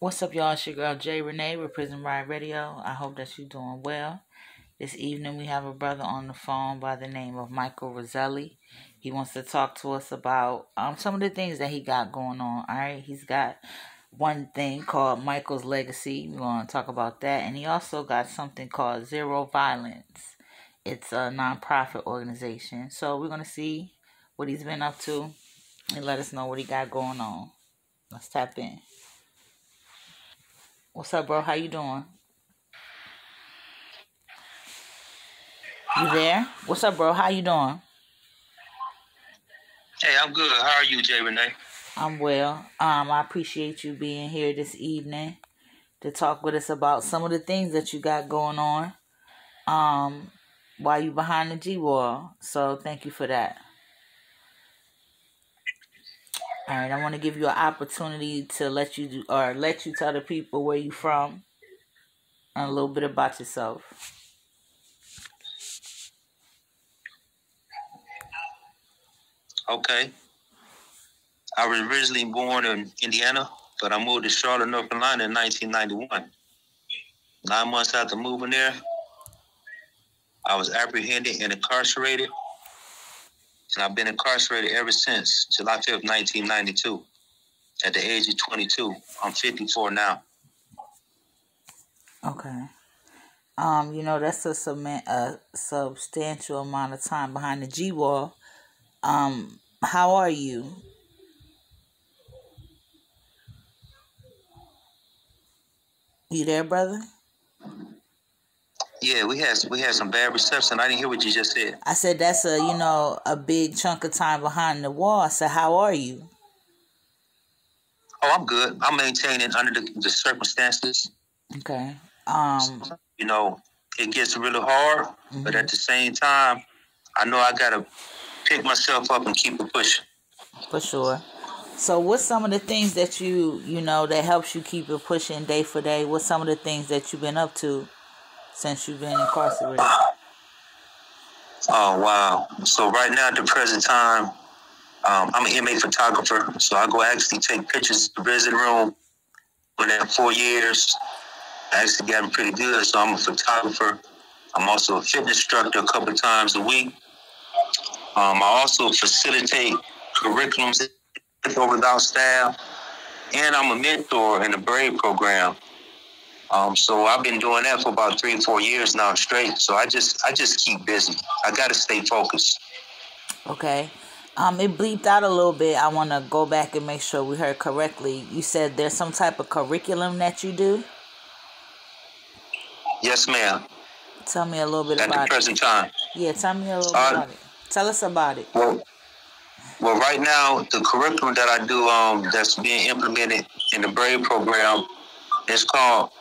What's up, y'all? It's your girl J Renee with Prison Riot Radio. I hope that you're doing well. This evening we have a brother on the phone by the name of Michael Rozelle. He wants to talk to us about some of the things that he got going on. All right, he's got one thing called Michael's Legacy. We're going to talk about that, and he also got something called Zero Violence. It's a nonprofit organization. So we're going to see what he's been up to and let us know what he got going on. Let's tap in. What's up, bro? How you doing? You there? What's up, bro? How you doing? Hey, I'm good. How are you, J Renee? I'm well. I appreciate you being here this evening to talk with us about some of the things that you got going on. While you behind the G wall. So thank you for that. All right, I want to give you an opportunity to let you tell the people where you from and a little bit about yourself. Okay. I was originally born in Indiana, but I moved to Charlotte, North Carolina in 1991. 9 months after moving there, I was apprehended and incarcerated, and I've been incarcerated ever since, July 5th, 1992, at the age of 22. I'm 54 now. Okay. That's a substantial amount of time behind the G wall. How are you? You there, brother? Yeah, we had some bad reception. I didn't hear what you just said. I said that's a big chunk of time behind the wall. I said, how are you? Oh, I'm good. I'm maintaining under the circumstances. Okay. It gets really hard, but at the same time, I know I gotta pick myself up and keep it pushing. For sure. So what's some of the things that that helps you keep it pushing day for day? What's some of the things that you've been up to since you've been incarcerated? Oh, wow. So right now at the present time, I'm an inmate photographer. So I go actually take pictures of the prison room for that 4 years. I actually got them pretty good. So I'm a photographer. I'm also a fitness instructor a couple of times a week. I also facilitate curriculums without staff, and I'm a mentor in the BRAVE program. So I've been doing that for about 3 or 4 years now straight. So I just keep busy. I gotta stay focused. Okay. It bleeped out a little bit. I want to go back and make sure we heard correctly. You said there's some type of curriculum that you do? Yes, ma'am. Tell me a little bit about it. At the present time. Yeah, tell me a little bit about it. Tell us about it. Well, right now, the curriculum that I do that's being implemented in the BRAVE program is called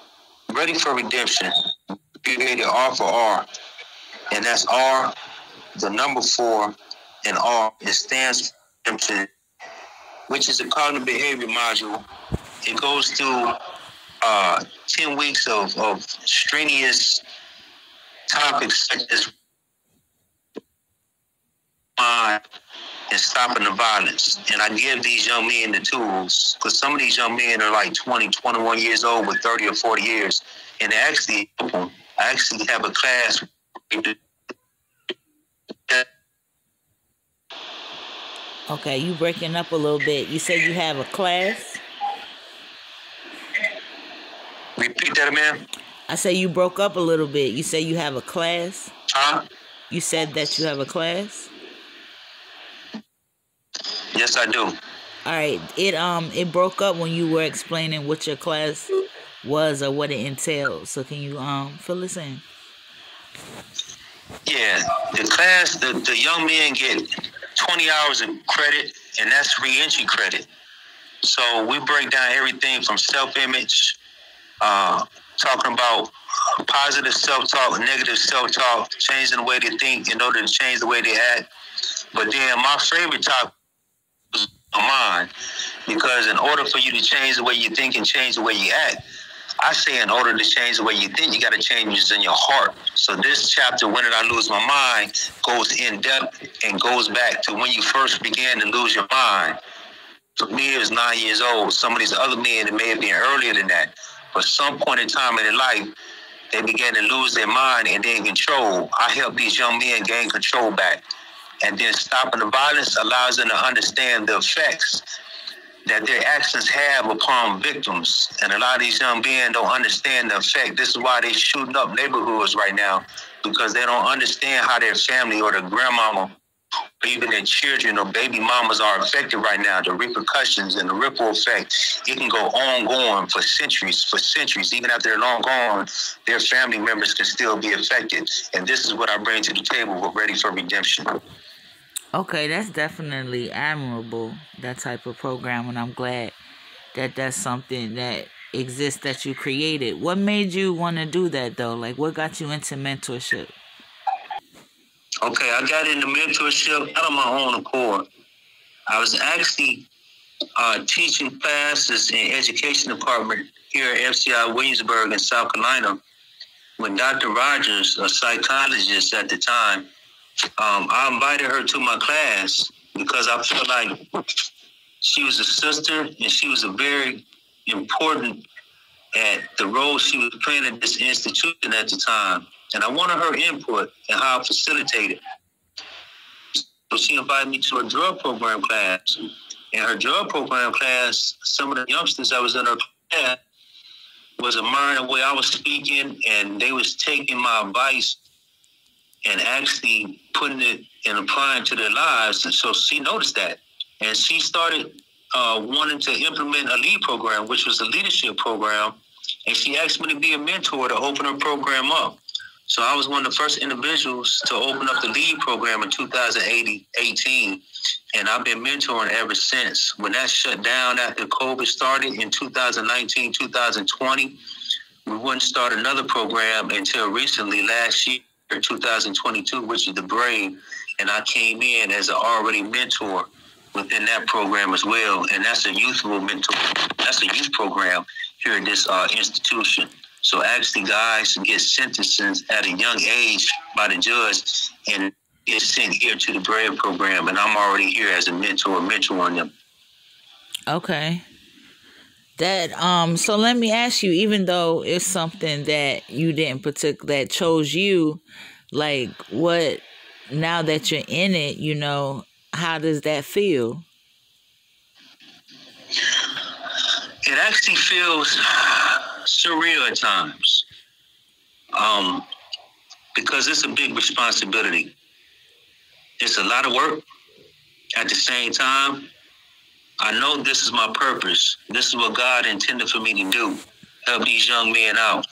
Ready For Redemption R4R. And that's R, the number 4, and R. It stands for redemption, which is a cognitive behavior module. It goes through 10 weeks of strenuous topics such as mind and stopping the violence. And I give these young men the tools, because some of these young men are like 20, 21 years old with 30 or 40 years. And I actually have a class. Okay, you breaking up a little bit. You said you have a class? Repeat that, man. I said you broke up a little bit. You said you have a class? Huh? You said that you have a class? Yes, I do. All right. It broke up when you were explaining what your class was or what it entailed. So can you fill us in? Yeah, the class, the young men get 20 hours of credit, and that's re-entry credit. So we break down everything from self-image, talking about positive self-talk, negative self-talk, changing the way they think in order to change the way they act. But then my favorite topic is mine, because in order for you to change the way you think and change the way you act, I say in order to change the way you think, you got to change what's in your heart. So this chapter, When Did I Lose My Mind, goes in depth and goes back to when you first began to lose your mind. me is 9 years old. Some of these other men, it may have been earlier than that. But some point in time in their life, they began to lose their mind and then control. I help these young men gain control back. And then stopping the violence allows them to understand the effects that their actions have upon victims. And a lot of these young men don't understand the effect. This is why they're shooting up neighborhoods right now, because they don't understand how their family or their grandmama, or even their children or baby mamas are affected right now. The repercussions and the ripple effect, it can go ongoing for centuries. Even after they're long gone, their family members can still be affected. And this is what I bring to the table with Ready for Redemption. Okay, that's definitely admirable, that type of program, and I'm glad that that's something that exists that you created. What made you want to do that, though? Like, what got you into mentorship? Okay, I got into mentorship out of my own accord. I was actually teaching classes in education department here at FCI Williamsburg in South Carolina when Dr. Rogers, a psychologist at the time, I invited her to my class because I felt like she was a sister and she was a very important at the role she was playing at this institution at the time. And I wanted her input and how I facilitated. So she invited me to a drug program class. In her drug program class, some of the youngsters that was in her class was admiring the way I was speaking, and they was taking my advice and actually putting it and applying to their lives. And so she noticed that. And she started wanting to implement a lead program, which was a leadership program. And she asked me to be a mentor to open her program up. So I was one of the first individuals to open up the lead program in 2018. And I've been mentoring ever since. When that shut down after COVID started in 2019, 2020, we wouldn't start another program until recently last year, 2022, which is the Brave, and I came in as an already mentor within that program as well, and that's a youthful mentor. That's a youth program here at this institution. So actually, guys get sentences at a young age by the judge and get sent here to the Brave program, and I'm already here as a mentor, mentoring them. Okay. That so let me ask you, even though it's something that you didn't that chose you, like, what, now that you're in it, you know, how does that feel? It actually feels surreal at times, because it's a big responsibility. It's a lot of work. At the same time, I know this is my purpose. This is what God intended for me to do, help these young men out.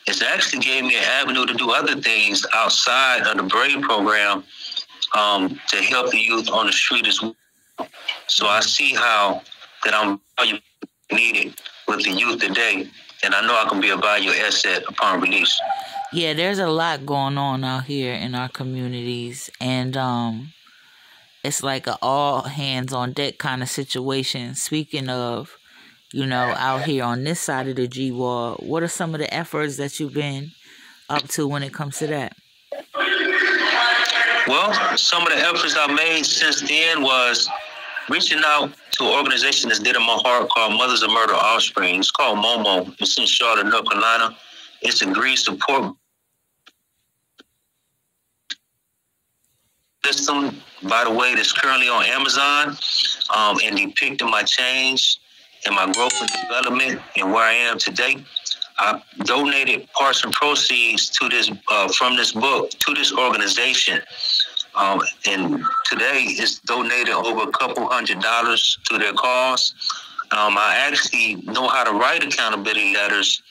It's actually gave me an avenue to do other things outside of the Brave program, to help the youth on the street as well. So I see how that I'm needed with the youth today, and I know I can be a valuable asset upon release. Yeah, there's a lot going on out here in our communities, and it's like an all hands on deck kind of situation. Speaking of, you know, out here on this side of the G-Wall, what are some of the efforts that you've been up to when it comes to that? Well, some of the efforts I made since then was reaching out to an organization that's dear to my heart called Mothers of Murder Offspring. It's called MOMO. It's in Charlotte, North Carolina. It's a grief support system, by the way, that's currently on Amazon, and depicting my change and my growth and development and where I am today. I donated parts and proceeds to this from this book to this organization, and today it's donated over a couple $100 to their cause. I actually know how to write accountability letters,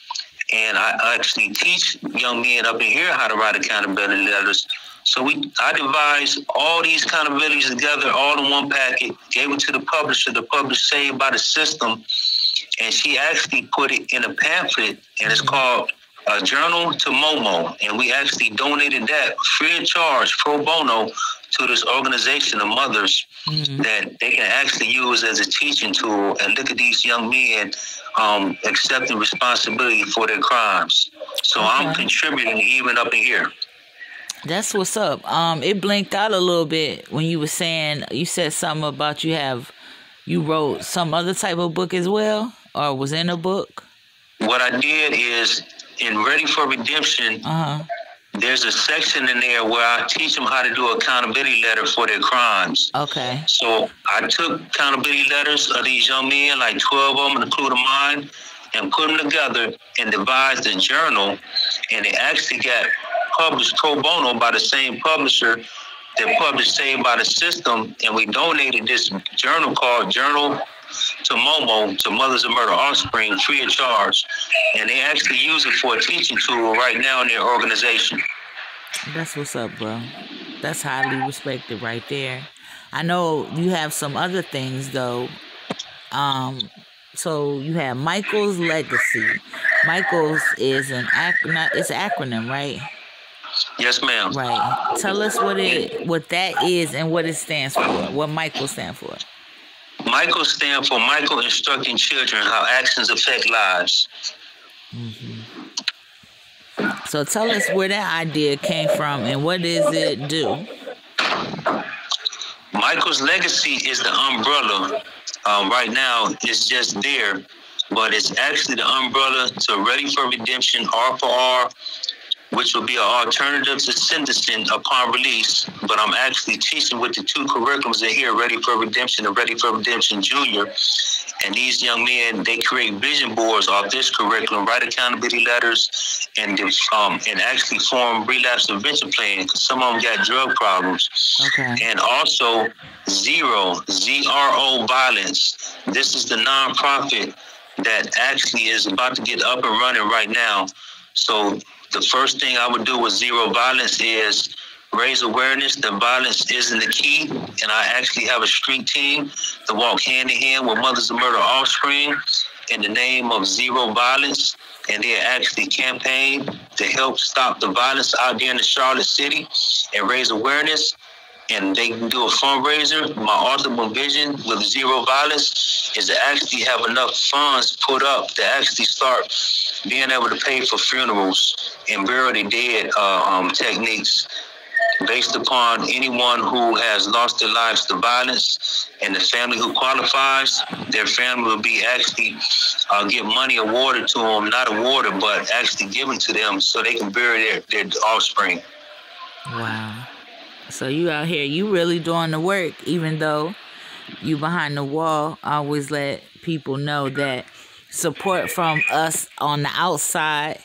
and I actually teach young men up in here how to write accountability letters. So I devised all these accountabilities together, all in one packet, gave it to the publisher. The publisher saved by the system, and she actually put it in a pamphlet, and it's called A Journal to Momo. And we actually donated that free of charge, pro bono, to this organization of mothers that they can actually use as a teaching tool. And look at these young men accepting responsibility for their crimes. So I'm contributing even up in here. That's what's up. It blinked out a little bit when you were saying, you said something about you have you wrote some other type of book as well, or was in a book? What I did is in Ready for Redemption. There's a section in there where I teach them how to do accountability letter for their crimes. Okay. So I took accountability letters of these young men, like 12 of them, including mine, and put them together and devised a journal. And it actually got published pro bono by the same publisher that published Saved by the System. And we donated this journal called Journal to Momo, to Mothers of Murder Offspring, free of charge. And they actually use it for a teaching tool right now in their organization. That's what's up, bro. That's highly respected right there. I know you have some other things, though. So you have Michael's Legacy. Michael's is an acronym, right? Yes, ma'am. Right. Tell us what that is and what it stands for. What Michael stands for. Michael stands for Michael Instructing Children How Actions Affect Lives. So tell us where that idea came from and what does it do? Michael's Legacy is the umbrella. Right now, it's just there, but it's actually the umbrella to Ready for Redemption R4R, which will be an alternative to sentencing upon release. But I'm actually teaching with the two curriculums in here, Ready for Redemption and Ready for Redemption Junior. And these young men, they create vision boards off this curriculum, write accountability letters, and actually form relapse prevention plan, because some of them got drug problems. Okay. And also Zero, ZRO Violence. This is the nonprofit that actually is about to get up and running right now. So the first thing I would do with Zero Violence is raise awareness that violence isn't the key. And I actually have a street team that walk hand in hand with Mothers of Murder Offspring in the name of Zero Violence. And they actually campaign to help stop the violence out there in the Charlotte city and raise awareness. And they can do a fundraiser. My ultimate vision with Zero Violence is to actually have enough funds put up to actually start being able to pay for funerals and bury the dead techniques based upon anyone who has lost their lives to violence, and the family who qualifies, their family will be actually get money awarded to them, not awarded, but actually given to them so they can bury their offspring. Wow. So you out here, you really doing the work, even though you behind the wall. I always let people know that support from us on the outside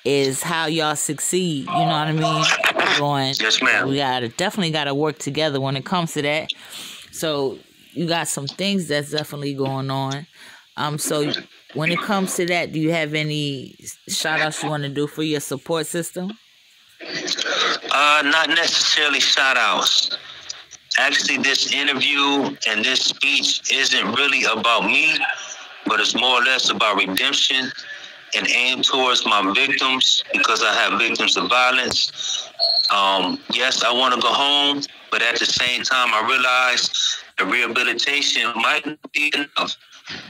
is how y'all succeed. You know what I mean? Yes, ma'am. We definitely gotta work together when it comes to that. So you got some things that's definitely going on. So when it comes to that, do you have any shout outs you want to do for your support system? Not necessarily shout outs. Actually, this interview and this speech isn't really about me, but it's more or less about redemption and aim towards my victims, because I have victims of violence. Yes, I want to go home, but at the same time, I realize the rehabilitation might not be enough.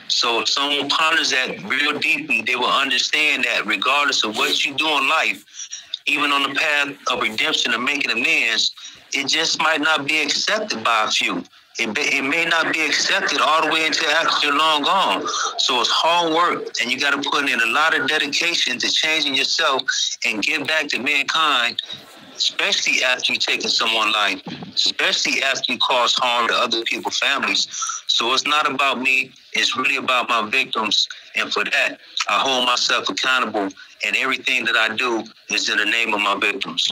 So if someone ponders that real deeply, they will understand that regardless of what you do in life, even on the path of redemption and making amends, it just might not be accepted by a few. It may not be accepted all the way until after you're long gone. So it's hard work, and you got to put in a lot of dedication to changing yourself and give back to mankind, especially after you've taken someone's life, especially after you cause harm to other people's families. So it's not about me. It's really about my victims. And for that, I hold myself accountable, and everything that I do is in the name of my victims.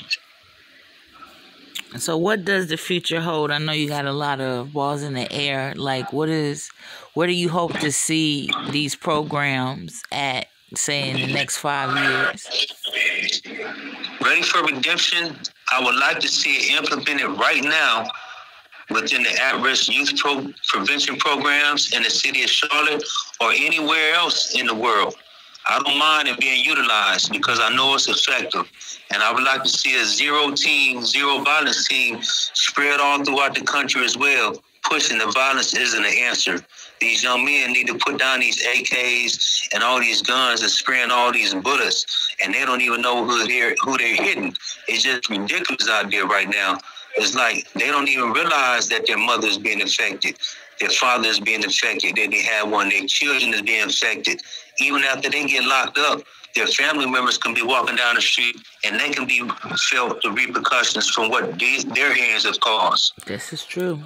So what does the future hold? I know you got a lot of balls in the air. Like, where do you hope to see these programs at, say, in the next 5 years? Ready for Redemption, I would like to see it implemented right now within the at-risk youth prevention programs in the city of Charlotte or anywhere else in the world. I don't mind it being utilized because I know it's effective. And I would like to see a zero violence team spread all throughout the country as well, pushing the violence isn't the answer. These young men need to put down these AKs and all these guns and spraying all these bullets, and they don't even know who they're hitting. It's just ridiculous out there right now. It's like they don't even realize that their mother is being affected. their father is being affected, that they have one, their children is being affected. Even after they get locked up, their family members can be walking down the street and they can be felt the repercussions from what their hands have caused. This is true.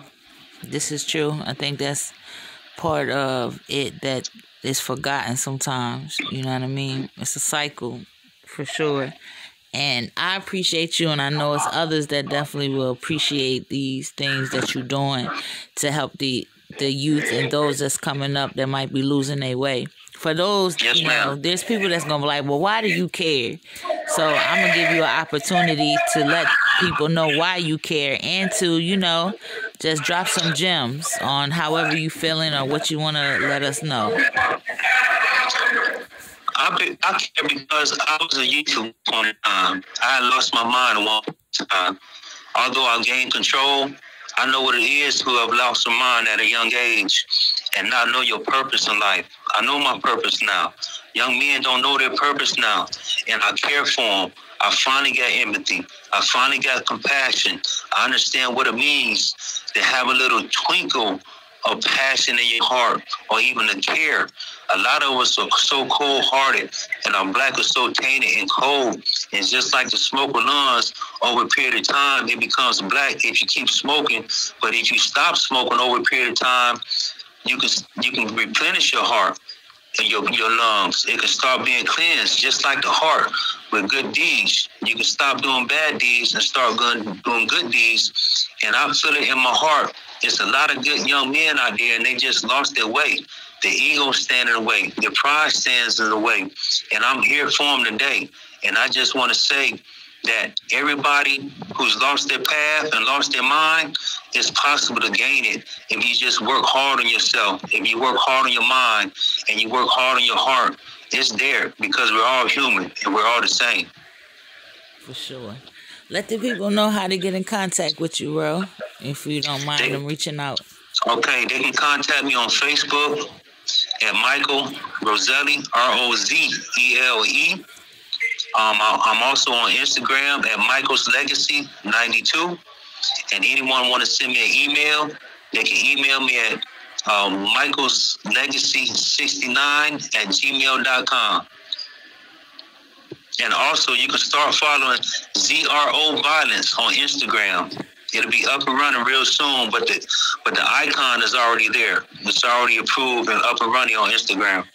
This is true. I think that's part of it that is forgotten sometimes. You know what I mean? It's a cycle for sure. And I appreciate you, and I know it's others that definitely will appreciate these things that you're doing to help the youth and those that's coming up that might be losing their way. For those, yes, you know, there's people that's going to be like, well, why do you care? So I'm going to give you an opportunity to let people know why you care and to, you know, just drop some gems on however you feeling or what you want to let us know. I care because I was a youth at one point in time. I had lost my mind at one point in time. Although I gained control, I know what it is to have lost your mind at a young age and not know your purpose in life. I know my purpose now. Young men don't know their purpose now, and I care for them. I finally got empathy. I finally got compassion. I understand what it means to have a little twinkle of passion in your heart or even a care. A lot of us are so cold-hearted, and our black is so tainted and cold. And just like the smoke of lungs, over a period of time, it becomes black if you keep smoking. But if you stop smoking over a period of time, you can replenish your heart and your lungs. It can start being cleansed, just like the heart with good deeds. You can stop doing bad deeds and start doing good deeds. And I feel it in my heart. There's a lot of good young men out there, and they just lost their way. The ego stands in the way. The pride stands in the way. And I'm here for them today. And I just want to say that everybody who's lost their path and lost their mind, it's possible to gain it if you just work hard on yourself. If you work hard on your mind and you work hard on your heart, it's there because we're all human and we're all the same. For sure. Let the people know how to get in contact with you, Ro, if you don't mind them reaching out. Okay, they can contact me on Facebook at Michael Rozelle, Rozelle. I'm also on Instagram at Michael's Legacy 92. And anyone want to send me an email, they can email me at Michael's Legacy 69 at gmail.com. And also, you can start following ZRO Violence on Instagram. It'll be up and running real soon, but the icon is already there. It's already approved and up and running on Instagram.